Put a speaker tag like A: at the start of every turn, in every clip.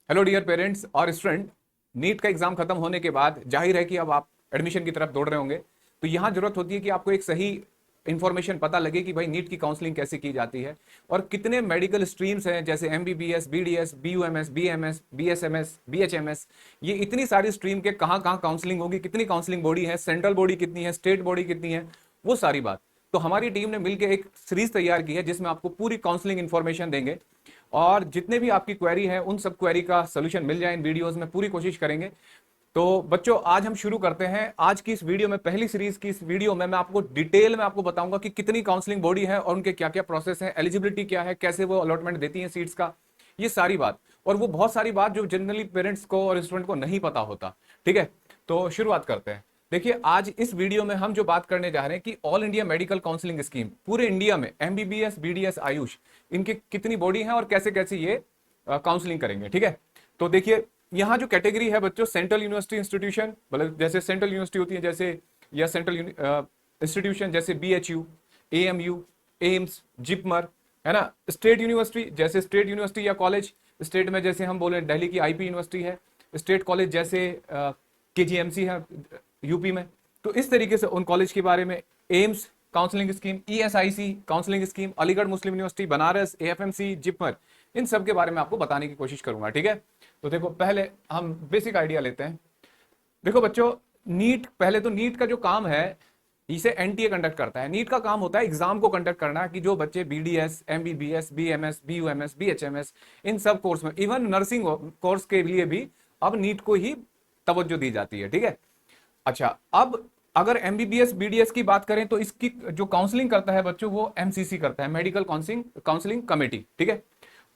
A: Hello dear parents और student. NEET का exam खत्म होने के बाद जाहिर है कि अब आप एडमिशन की तरफ दौड़ रहे होंगे। तो यहाँ जरूरत होती है कि आपको एक सही इंफॉर्मेशन पता लगे कि भाई नीट की काउंसलिंग कैसे की जाती है और कितने मेडिकल स्ट्रीम्स हैं, जैसे MBBS, BDS, BUMS, BMS, BSMS, BHMS. ये इतनी सारी स्ट्रीम के कहाँ कहाँ काउंसलिंग होगी, कितनी काउंसलिंग बॉडी है, सेंट्रल बॉडी कितनी है, स्टेट बॉडी कितनी है, वो सारी बात। तो हमारी टीम ने मिलकर एक सीरीज तैयार की है जिसमें आपको पूरी काउंसलिंग इंफॉर्मेशन देंगे और जितने भी आपकी क्वेरी है उन सब क्वेरी का सोल्यूशन मिल जाए इन वीडियोस में, पूरी कोशिश करेंगे। तो बच्चों आज हम शुरू करते हैं। आज की इस वीडियो में, पहली सीरीज की इस वीडियो में मैं आपको डिटेल में आपको बताऊंगा कि कितनी काउंसलिंग बॉडी है और उनके क्या क्या प्रोसेस है, एलिजिबिलिटी क्या है, कैसे वो अलॉटमेंट देती है सीट्स का, ये सारी बात। और वो बहुत सारी बात जो जनरली पेरेंट्स को और स्टूडेंट को नहीं पता होता। ठीक है, तो शुरुआत करते हैं। देखिए आज इस वीडियो में हम जो बात करने जा रहे हैं कि all India medical counselling scheme, पूरे इंडिया में एमबीबीएस, बीडीएस, आयुष, इनकी कितनी बॉडी है और कैसे कैसे ये काउंसलिंग करेंगे। ठीक है, तो देखिए यहाँ जो कैटेगरी है बच्चों, सेंट्रल यूनिवर्सिटी इंस्टीट्यूशन, मतलब जैसे सेंट्रल यूनिवर्सिटी होती है जैसे, या सेंट्रल इंस्टीट्यूशन जैसे बीएचयू, एएमयू, एम्स, जिपमर, है ना। स्टेट यूनिवर्सिटी जैसे स्टेट यूनिवर्सिटी या कॉलेज, स्टेट में जैसे हम बोले दिल्ली की आईपी यूनिवर्सिटी है। स्टेट कॉलेज जैसे केजीएमसी है यूपी में। तो इस तरीके से उन कॉलेज के बारे में, AIIMS counselling scheme, ESIC counselling scheme, Aligarh Muslim university, Banaras, AFMC, JIPMER, इन सब के बारे में आपको बताने की कोशिश करूंगा। ठीक है, तो देखो पहले हम बेसिक आइडिया लेते हैं। देखो बच्चों, नीट, पहले तो नीट का जो काम है इसे एनटीए कंडक्ट करता है। नीट का काम होता है एग्जाम को कंडक्ट करना कि जो बच्चे BDS, MBBS, BMS, BUMS, BHMS, इन सब कोर्स में, इवन नर्सिंग कोर्स के लिए भी अब नीट को ही तवज्जो दी जाती है। ठीक है, अच्छा अब अगर एमबीबीएस, बीडीएस की बात करें तो इसकी जो काउंसलिंग करता है बच्चों वो एमसीसी करता है, मेडिकल काउंसलिंग कमेटी। ठीक है,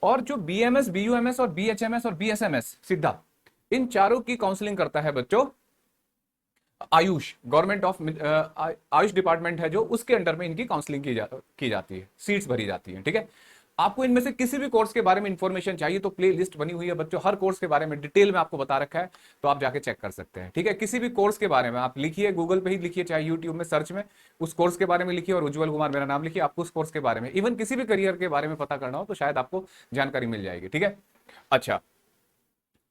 A: और जो बीएमएस, बीयूएमएस और बीएचएमएस और बीएसएमएस सीधा, इन चारों की काउंसलिंग करता है बच्चों Ayush, government of Ayush department है जो, उसके अंडर में इनकी काउंसलिंग की जाती है, सीट्स भरी जाती है। ठीक है, आपको इनमें से किसी भी कोर्स के बारे में इंफॉर्मेशन चाहिए तो प्ले लिस्ट बनी हुई है बच्चों, हर कोर्स के बारे में डिटेल में आपको बता रखा है, तो आप जाके चेक कर सकते हैं। ठीक है, किसी भी कोर्स के बारे में आप लिखिए, गूगल पे ही लिखिए, चाहे यूट्यूब में सर्च में उस कोर्स के बारे में लिखिए और उज्जवल कुमार मेरा नाम लिखिए, आपको उस कोर्स के बारे में, इवन किसी भी करियर के बारे में पता करना हो तो शायद आपको जानकारी मिल जाएगी। ठीक है, अच्छा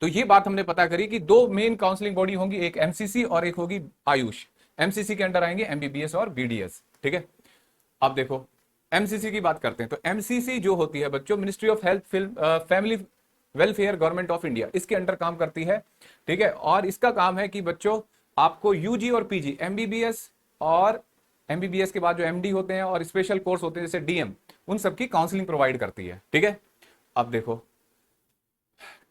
A: तो ये बात हमने पता करी कि दो मेन काउंसलिंग बॉडी होंगी, एक एमसीसी और एक होगी आयुष। एमसीसी के अंडर आएंगे एमबीबीएस और बीडीएस। ठीक है, अब देखो एमसीसी की बात करते हैं। तो एमसीसी जो होती है बच्चों, ministry of health, family welfare, government of India, इसके अंडर काम करती है। ठीक है, और इसका काम है कि बच्चों आपको यूजी और पीजी, एमबीबीएस और एमबीबीएस के बाद जो एमडी होते हैं और स्पेशल कोर्स होते हैं जैसे डीएम, उन सबकी काउंसलिंग प्रोवाइड करती है। ठीक है, अब देखो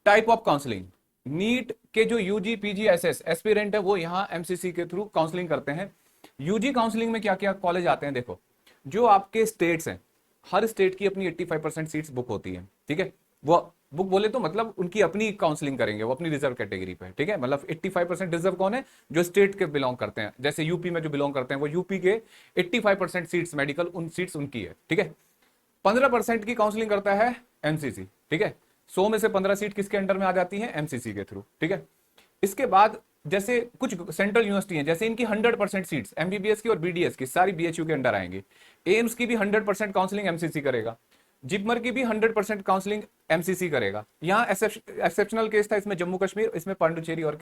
A: टाइप ऑफ काउंसलिंग, नीट के जो यूजी, पीजी, एसएस एस्पिरेंट है वो यहाँ एमसीसी के थ्रू काउंसलिंग करते हैं। यूजी काउंसलिंग में क्या क्या कॉलेज आते हैं, देखो जो आपके स्टेट्स हैं, हर स्टेट की अपनी 85% सीट्स बुक होती है। ठीक है, वो बुक बोले तो मतलब उनकी अपनी काउंसलिंग करेंगे वो अपनी रिजर्व कैटेगरी पे। ठीक है, मतलब 85% रिजर्व कौन है, जो स्टेट के बिलोंग करते हैं, जैसे यूपी में जो बिलोंग करते हैं वो यूपी के 85% सीट्स मेडिकल, उन सीट्स उनकी है। ठीक है, 15% की काउंसलिंग करता है एमसीसी। ठीक है, 100 में से 15 सीट किसके अंडर में आ जाती है, एमसीसी के थ्रू। ठीक है, इसके बाद जैसे कुछ सेंट्रल यूनिवर्सिटी हैं, जैसे इनकी 100% सीट्स एमबीबीएस की और बीडीएस की सारी बीएचयू के अंडर आएंगी। एम्स की भी 100% काउंसलिंग एमसीसी करेगा। जिपमर की भी 100% काउंसलिंग एमसीसी करेगा। यहाँ एक्सेप्शनल केस था इसमें जम्मू कश्मीर, इसमें पांडुचेरी और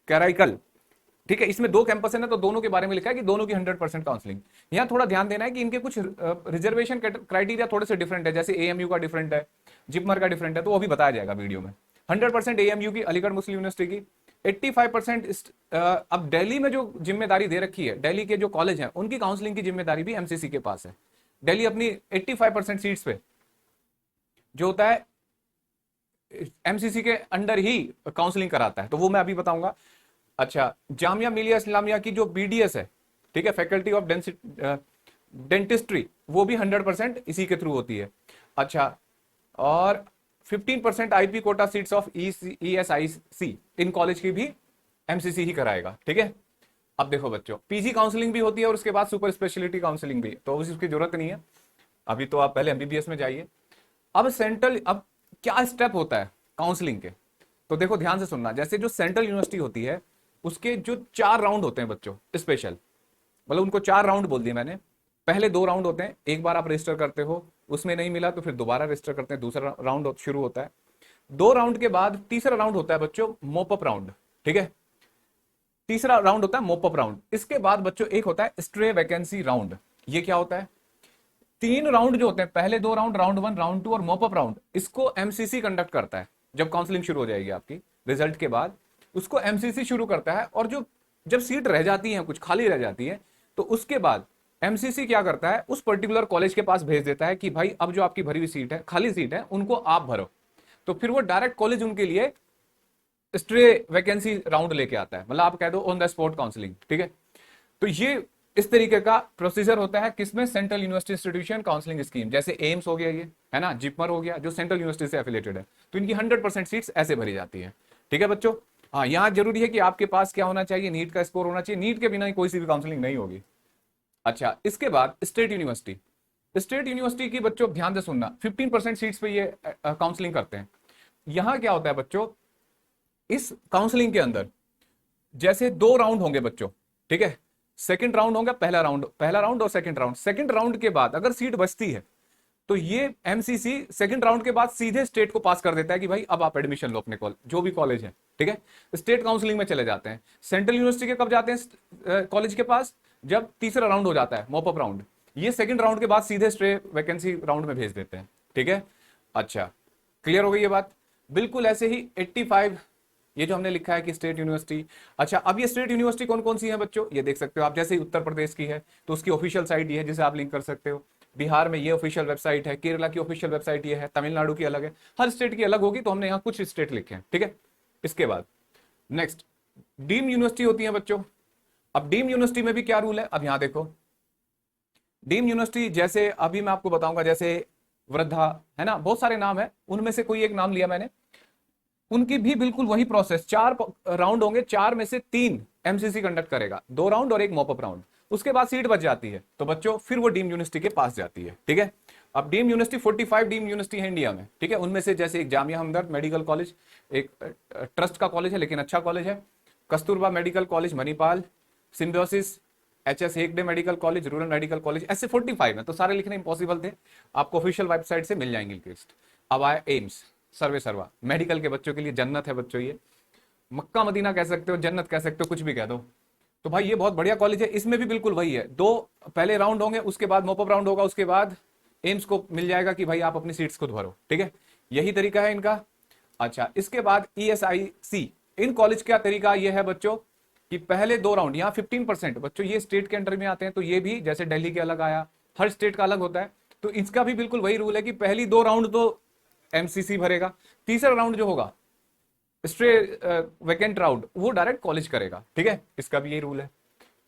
A: कराईकल। ठीक है, इसमें दो कैंपस है ना, तो दोनों के बारे में लिखा है कि दोनों की 100% काउंसलिंग। यहाँ थोड़ा ध्यान देना है कि इनके कुछ रिजर्वेशन क्राइटेरिया थोड़े से डिफरेंट है, जैसे एएमयू का डिफरेंट है, जिपमर का डिफरेंट है, तो वो भी बताया जाएगा वीडियो में। 100% एएमयू की, अलीगढ़ मुस्लिम यूनिवर्सिटी की, 85%। अब दिल्ली में जो जिम्मेदारी दे रखी है, दिल्ली के जो कॉलेज हैं उनकी काउंसलिंग की जिम्मेदारी भी एमसीसी के पास है। दिल्ली अपनी 85% सीट्स पे जो होता है एमसीसी के अंडर ही काउंसलिंग कराता है, तो वो मैं अभी बताऊंगा। अच्छा, जामिया मिलिया इस्लामिया की जो बीडीएस है, ठीक है, फैकल्टी ऑफ डेंटिस्ट्री, वो भी 100% इसी के थ्रू होती है। अच्छा, और 15% IP Kota seats of ESIC, in college की भी एमसीसी ही कराएगा। ठीक है, अब देखो बच्चों, पीजी काउंसलिंग भी होती है और उसके बाद सुपर स्पेशलिटी काउंसलिंग भी, तो उसकी जरूरत नहीं है अभी, तो आप पहले एमबीबीएस में जाइए। अब सेंट्रल, अब क्या स्टेप होता है काउंसलिंग के, तो देखो ध्यान से सुनना। जैसे जो सेंट्रल यूनिवर्सिटी होती है उसके जो 4 राउंड होते हैं बच्चों, स्पेशल, मतलब उनको 4 राउंड बोल दिए मैंने। पहले 2 राउंड होते हैं, एक बार आप रजिस्टर करते हो, उसमें नहीं मिला तो फिर दोबारा रजिस्टर करते हैं, दूसरा राउंड शुरू होता है। 2 राउंड के बाद तीसरा राउंड होता है बच्चों मोपअप राउंड, ठीक है। तीसरा राउंड होता है मोपअप राउंड। इसके बाद बच्चों एक होता है स्ट्रे वैकेंसी राउंड। ये क्या होता है? 3 राउंड जो होते हैं, पहले 2 राउंड, राउंड 1, राउंड 2 और मोपअप राउंड, इसको एमसीसी कंडक्ट करता है। जब काउंसलिंग शुरू हो जाएगी आपकी रिजल्ट के बाद, उसको एमसीसी शुरू करता है। और जो जब सीट रह जाती है, कुछ खाली रह जाती है, तो उसके बाद एमसीसी क्या करता है, उस पर्टिकुलर कॉलेज के पास भेज देता है कि भाई अब जो आपकी भरी हुई सीट है, खाली सीट है, उनको आप भरो। तो फिर वो डायरेक्ट कॉलेज उनके लिए स्ट्रे वैकेंसी राउंड लेके आता है, मतलब आप कह दो ऑन द स्पॉट काउंसलिंग, ठीक है। तो ये इस तरीके का प्रोसीजर होता है किसमें, central university institution counselling scheme. जैसे एम्स हो गया, ये है ना, जिपमर हो गया, जो सेंट्रल यूनिवर्सिटी से एफिलेटेड है, तो इनकी 100% सीट्स ऐसे भरी जाती है, ठीक है बच्चों। हाँ, यहाँ जरूरी है कि आपके पास क्या होना चाहिए, नीट का स्कोर होना चाहिए। नीट के बिना कोई सी भी काउंसलिंग नहीं होगी। अच्छा, इसके बाद स्टेट यूनिवर्सिटी। स्टेट यूनिवर्सिटी की बच्चों ध्यान से सुनना, 15% सीट्स पे ये काउंसलिंग करते हैं। यहां क्या होता है बच्चों, इस काउंसलिंग के अंदर जैसे 2 राउंड होंगे बच्चों, ठीक है। सेकंड राउंड होगा, पहला राउंड और सेकंड राउंड। सेकंड राउंड के बाद अगर सीट बचती है तो ये एमसीसी सेकंड राउंड के बाद सीधे स्टेट को पास कर देता है कि भाई अब आप एडमिशन लो अपने कॉलेज, जो भी कॉलेज है, ठीक है। स्टेट काउंसलिंग में चले जाते हैं। सेंट्रल यूनिवर्सिटी के कब जाते हैं कॉलेज के पास, जब तीसरा राउंड हो जाता है, मॉपअप राउंड। ये सेकंड राउंड के बाद सीधे स्ट्रे वैकेंसी राउंड में भेज देते हैं, ठीक है। अच्छा, क्लियर हो गई ये बात। बिल्कुल ऐसे ही 85, ये जो हमने लिखा है कि स्टेट यूनिवर्सिटी। अच्छा, अब ये स्टेट यूनिवर्सिटी कौन कौन सी है बच्चों, ये देख सकते हो आप। जैसे उत्तर प्रदेश की है तो उसकी ऑफिशियल साइट ये है, जिसे आप लिंक कर सकते हो। बिहार में ये ऑफिशियल वेबसाइट है, केरला की ऑफिशियल वेबसाइट ये है, तमिलनाडु की अलग है, हर स्टेट की अलग होगी, तो हमने यहाँ कुछ स्टेट लिखे हैं, ठीक है। इसके बाद नेक्स्ट डीम यूनिवर्सिटी होती है बच्चों। अब डीम यूनिवर्सिटी में भी क्या रूल है, अब यहां देखो। डीम यूनिवर्सिटी जैसे अभी मैं आपको बताऊंगा, जैसे वृद्धा है ना, बहुत सारे नाम है, उनमें से कोई एक नाम लिया मैंने। उनकी भी बिल्कुल वही प्रोसेस, 4 राउंड होंगे, 4 में से 3 एमसीसी कंडक्ट करेगा, 2 राउंड और 1 मॉपअप राउंड। उसके बाद सीट बच जाती है तो बच्चों फिर वो डीम यूनिवर्सिटी के पास जाती है, ठीक है। अब डीम यूनिवर्सिटी 45 डीम यूनिवर्सिटी है इंडिया में, ठीक है। उनमें से जैसे एक जामिया हमदर्द मेडिकल कॉलेज, एक ट्रस्ट का कॉलेज है लेकिन अच्छा कॉलेज है, Kasturba medical college Manipal, symbiosis, HS Hegde medical college, rural medical college, ऐसे 45 है, तो सारे लिखने इंपॉसिबल थे, आपको ऑफिशियल वेबसाइट से मिल जाएंगे लिस्ट। अब आया एम्स, सर्वे सर्वा, मेडिकल के बच्चों के लिए जन्नत है बच्चों, ये मक्का मदीना कह सकते हो, जन्नत कह सकते हो, कुछ भी कह दो। तो भाई ये बहुत बढ़िया कॉलेज है। इसमें भी बिल्कुल वही है, 2 पहले राउंड होंगे, उसके बाद मॉपअप राउंड होगा, उसके बाद एम्स को मिल जाएगा कि भाई आप अपनी सीट्स खुद भरो, ठीक है। यही तरीका है इनका। अच्छा, इसके बाद ईएसआईसी, इन कॉलेज का तरीका यह है बच्चों कि पहले 2 राउंड, यहाँ 15% बच्चों ये स्टेट के अंडर में आते हैं, तो ये भी जैसे दिल्ली के अलग आया, हर स्टेट का अलग होता है, तो इसका भी बिल्कुल वही रूल है कि पहली 2 राउंड तो एमसीसी भरेगा, तीसरा राउंड जो होगा स्ट्रे वैकेंट राउंड वो डायरेक्ट कॉलेज करेगा, ठीक है। इसका भी यही रूल है।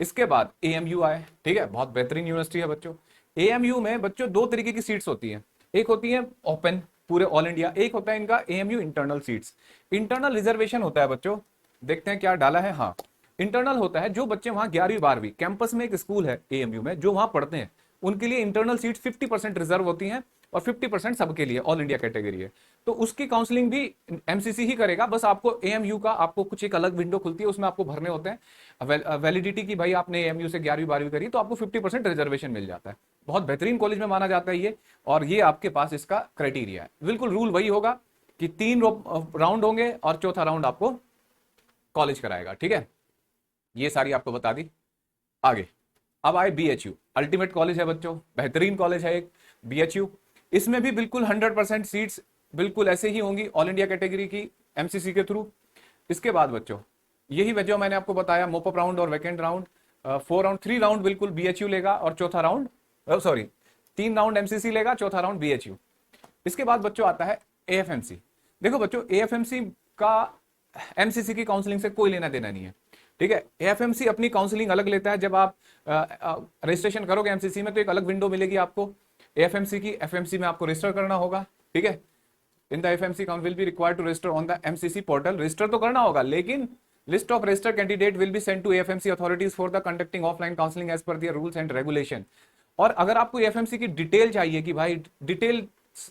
A: इसके बाद एएमयू आए, ठीक है, बहुत बेहतरीन यूनिवर्सिटी है बच्चों। एएमयू में बच्चों 2 तरीके की सीट्स होती हैं, एक होती है ओपन पूरे ऑल इंडिया, एक होता है इनका AMU internal seats. Internal reservation होता है बच्चों, देखते हैं क्या डाला है। हाँ, इंटरनल होता है, जो बच्चे वहां 11वीं 12वीं कैंपस में, एक स्कूल है एएमयू में, जो वहां पढ़ते हैं उनके लिए इंटरनल सीट 50% रिजर्व होती हैं और 50% सबके लिए, ऑल इंडिया कैटेगरी है, तो उसकी काउंसलिंग भी एमसीसी ही करेगा। बस आपको एएमयू का आपको कुछ एक अलग विंडो खुलती है, उसमें आपको भरने होते हैं वैलिडिटी की, भाई आपने एएमयू से 11वीं 12वीं करी तो आपको 50% रिजर्वेशन मिल जाता है। बहुत बेहतरीन कॉलेज में माना जाता है ये, और ये आपके पास इसका क्राइटेरिया है। बिल्कुल रूल वही होगा कि 3 राउंड होंगे और चौथा राउंड आपको कॉलेज कराएगा, ठीक है। ये सारी आपको बता दी। आगे अब आए बीएचयू, अल्टीमेट कॉलेज है बच्चों, बेहतरीन कॉलेज है एक बीएचयू। इसमें भी बिल्कुल 100% सीट्स बिल्कुल ऐसे ही होंगी ऑल इंडिया कैटेगरी की एमसीसी के थ्रू। इसके बाद बच्चों यही वजह मैंने आपको बताया, मोपअप राउंड और वैकेंट राउंड, 4 राउंड, 3 राउंड बिल्कुल बीएचयू लेगा और चौथा राउंड 3 राउंड एमसीसी लेगा, चौथा राउंड बीएचयू। इसके बाद बच्चों आता है एएफएमसी। देखो बच्चों, एएफएमसी का एमसीसी की काउंसलिंग से कोई लेना देना नहीं है, ठीक है। एएफएमसी अपनी काउंसलिंग अलग लेता है। जब आप रजिस्ट्रेशन करोगे एमसीसी में तो एक अलग विंडो मिलेगी आपको एएफएमसी की, एफएमसी में आपको रजिस्टर करना होगा, ठीक है। In the FMC count will be required to register on the MCC portal, register तो करना होगा, लेकिन list of registered candidate will be sent to AFMC authorities for the conducting offline counselling as per their rules and regulation. और अगर आपको AFMC की detail चाहिए कि भाई डिटेल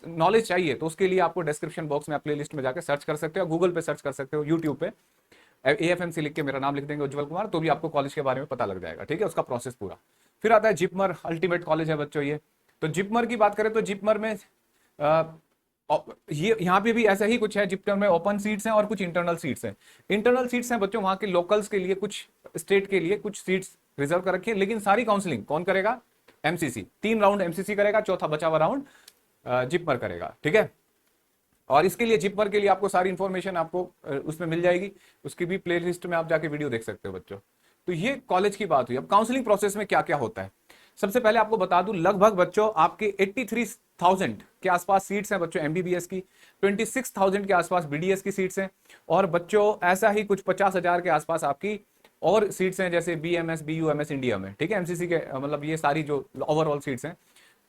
A: नॉलेज चाहिए, तो उसके लिए आपको डिस्क्रिप्शन बॉक्स में प्ले लिस्ट में जाकर सर्च कर सकते हो, गूगल पे सर्च कर सकते हो, यूट्यूब पे एएफएमसी लिख के मेरा नाम लिख देंगे उज्जवल कुमार, तो भी आपको कॉलेज के बारे में पता लग जाएगा, ठीक है, उसका प्रोसेस पूरा। फिर आता है जिपमर, अल्टीमेट कॉलेज है बच्चों ये। तो जिपमर की बात करें तो जिपमर में ये यहाँ पे भी ऐसा ही कुछ है, जिप्टर में ओपन सीट्स हैं और कुछ इंटरनल सीट्स हैं। इंटरनल सीट्स हैं बच्चों वहां के लोकल्स के लिए, कुछ स्टेट के लिए कुछ सीट्स रिजर्व कर रखी है, लेकिन सारी काउंसलिंग कौन करेगा? एमसीसी। 3 राउंड एमसीसी करेगा, चौथा बचा हुआ राउंड जिपमर करेगा, ठीक है। और इसके लिए जिपमर के लिए आपको सारी इंफॉर्मेशन आपको उसमें मिल जाएगी, उसकी भी प्ले लिस्ट में आप जाके वीडियो देख सकते हो बच्चों। तो ये कॉलेज की बात हुई। अब काउंसलिंग प्रोसेस में क्या क्या होता है, सबसे पहले आपको बता दूं, लगभग बच्चों आपके 83,000 के आसपास सीट्स हैं बच्चों एमबीबीएस की, 26,000 के आसपास बीडीएस की सीट्स हैं, और बच्चों ऐसा ही कुछ 50,000 के आसपास आपकी और सीट्स हैं जैसे बीएमएस बीयूएमएस इंडिया में, ठीक है। एमसीसी के मतलब ये सारी जो ओवरऑल सीट्स हैं,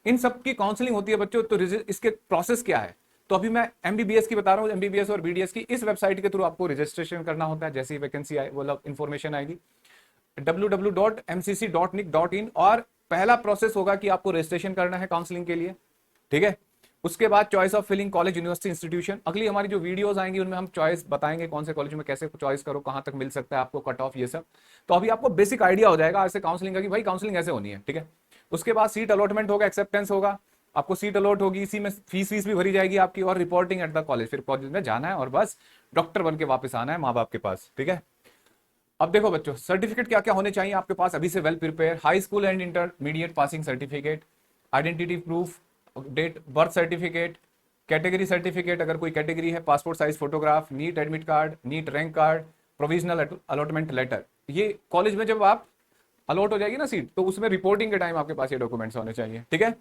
A: इन सब की काउंसलिंग होती है बच्चों। तो इसके प्रोसेस क्या है, तो अभी मैं एमबीबीएस की बता रहा हूँ। एमबीबीएस और बीडीएस की इस वेबसाइट के थ्रू आपको रजिस्ट्रेशन करना होता है। जैसे ही वैकेंसी आए मतलब इंफॉर्मेशन आएगी www.mcc.nic.in, और पहला प्रोसेस होगा कि आपको रजिस्ट्रेशन करना है काउंसलिंग के लिए, ठीक है। उसके बाद choice of filling college university institution. अगली हमारी जो वीडियोस आएंगी उनमें हम चॉइस बताएंगे कौन से कॉलेज में कैसे चॉइस करो, कहां तक मिल सकता है आपको कट ऑफ, ये सब। तो अभी आपको बेसिक आइडिया हो जाएगा ऐसे काउंसलिंग का कि भाई काउंसलिंग ऐसे होनी है, ठीक है। उसके बाद सीट अलॉटमेंट होगा, एक्सेप्टेंस होगा, आपको सीट अलॉट होगी, इसी में फीस भी भरी जाएगी आपकी, और रिपोर्टिंग एट द कॉलेज। फिर कॉलेज में जाना है और बस डॉक्टर बन के वापस आना है माँ बाप के पास, ठीक है। अब देखो बच्चों, सर्टिफिकेट क्या क्या होने चाहिए आपके पास अभी से well prepare. High school and intermediate passing certificate, identity proof, date birth certificate, category certificate अगर कोई कैटेगरी है, passport size photograph, NEET admit card, NEET rank card, provisional allotment letter. ये कॉलेज में जब आप अलॉट हो जाएगी ना सीट, तो उसमें रिपोर्टिंग के टाइम आपके पास ये डॉक्यूमेंट्स होने चाहिए, ठीक है।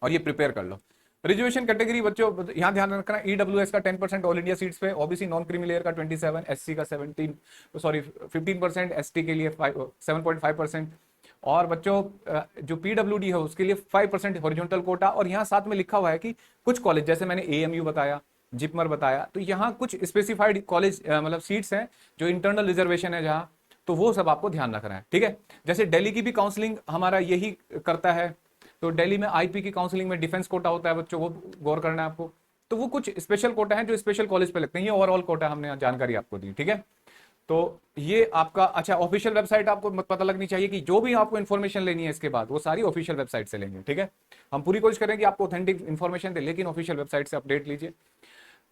A: और ये प्रिपेयर कर लो। रिजर्वेशन कैटेगरी बच्चों यहाँ ध्यान रखना, ईडब्ल्यूएस का 10% ऑल इंडिया सीट्स पे, ओबीसी नॉन क्रीमी लेयर का 27, एससी का 15%, एसटी के लिए 7.5%, और बच्चों जो पीडब्ल्यूडी है उसके लिए 5% हॉरिजॉन्टल कोटा। और यहाँ साथ में लिखा हुआ है कि कुछ कॉलेज, जैसे मैंने एएमयू बताया, जिपमर बताया, तो यहाँ कुछ स्पेसिफाइड कॉलेज मतलब सीट्स हैं जो इंटरनल रिजर्वेशन है जहाँ, तो वो सब आपको ध्यान रखना है, ठीक है। जैसे दिल्ली की भी काउंसलिंग हमारा यही करता है, तो दिल्ली में आईपी की काउंसलिंग में डिफेंस कोटा होता है बच्चों, वो गौर करना है आपको। तो वो कुछ स्पेशल कोटा है जो स्पेशल कॉलेज पे लगते हैं, ये ओवरऑल कोटा हमने जानकारी आपको दी, ठीक है। तो ये आपका अच्छा ऑफिशियल वेबसाइट आपको पता लगनी चाहिए कि जो भी आपको इन्फॉर्मेशन लेनी है इसके बाद वो सारी ऑफिशियल वेबसाइट से लेंगे, ठीक है। हम पूरी कोशिश करेंगे आपको ऑथेंटिक इन्फॉर्मेशन दे, लेकिन ऑफिशियल वेबसाइट से अपडेट लीजिए।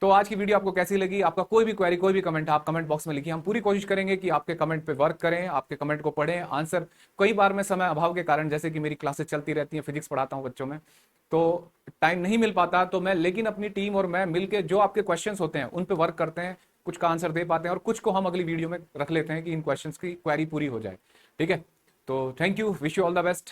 A: तो आज की वीडियो आपको कैसी लगी, आपका कोई भी क्वेरी कोई भी कमेंट आप कमेंट बॉक्स में लिखिए। हम पूरी कोशिश करेंगे कि आपके कमेंट पे वर्क करें, आपके कमेंट को पढ़ें, आंसर। कई बार मैं समय अभाव के कारण, जैसे कि मेरी क्लासेस चलती रहती हैं, फिजिक्स पढ़ाता हूं बच्चों में, तो टाइम नहीं मिल पाता, तो मैं लेकिन अपनी टीम और मैं मिलकर जो आपके क्वेश्चन होते हैं उन पर वर्क करते हैं, कुछ का आंसर दे पाते हैं और कुछ को हम अगली वीडियो में रख लेते हैं कि इन क्वेश्चन की क्वेरी पूरी हो जाए, ठीक है। तो thank you, wish you all the best.